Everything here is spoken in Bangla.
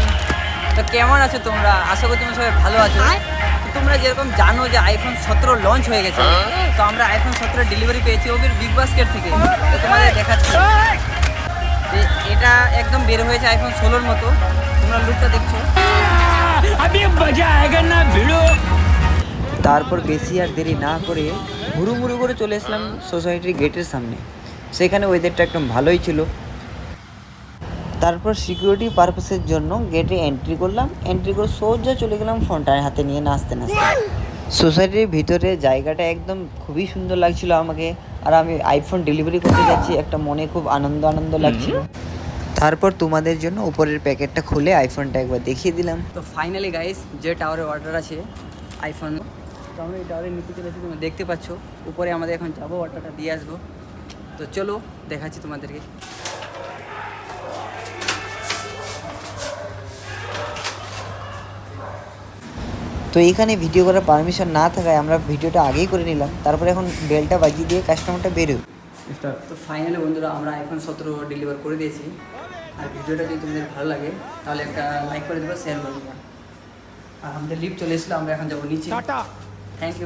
এভরিওয়ান। তো কেমন আছো তোমরা? আশা করি তোমরা সবাই ভালো আছো। তো তোমরা যেরকম জানো যে আইফোন 17 লঞ্চ হয়ে গেছে, তো আমরা আইফোন 17 ডেলিভারি পেয়েছি ওদের বিগ বাস্কেট থেকে। তো তোমাদের দেখাচ্ছি যে এটা একদম বের হয়েছে আইফোন 16-র মতো। তোমরা লুকটা দেখছো। তারপর বেশি আর দেরি না করে হুড়ুমুড়ু করে চলে আসলাম সোসাইটির গেটের সামনে। সেখানে ওয়েদারটা একদম ভালোই ছিল। তারপর সিকিউরিটি পারপাসের জন্য গেটে এন্ট্রি করলাম। এন্ট্রি করে সোজা চলে গেলাম ফোনটা হাতে নিয়ে নাচতে নাচতে। সোসাইটির ভিতরে জায়গাটা একদম খুবই সুন্দর লাগছিল আমাকে। আর আমি আইফোন ডেলিভারি করতে যাচ্ছি, একটা মনে খুব আনন্দ আনন্দ লাগছিল। তারপর তোমাদের জন্য উপরের প্যাকেটটা খুলে আইফোনটা একবার দেখিয়ে দিলাম। তো ফাইনালি গাইস, যে টাওয়ারে অর্ডার আছে আইফোন, তো আমরা এই টাওয়ারের নিচে চলে এসেছি। তোমরা দেখতে পাচ্ছ উপরে আমাদের এখন যাবো, অর্ডারটা দিয়ে আসবো। তো চলো দেখাচ্ছি তোমাদেরকে। তো এখানে ভিডিও করার পারমিশন না থাকায় আমরা ভিডিওটা আগেই করে নিলাম। তারপরে এখন বেলটা বাজিয়ে দিয়ে কাস্টমারটা বেরোয়। তো ফাইনালি বন্ধুরা, আমরা আইফোন 17 ডেলিভার করে দিয়েছি। আর ভিডিওটা যদি তোমাদের ভালো লাগে তাহলে একটা লাইক করে দেবে, শেয়ার করে দেবে। আর আমাদের লিফট চলে এসেছিলো, আমরা এখন যাবো নিচে। Thank you.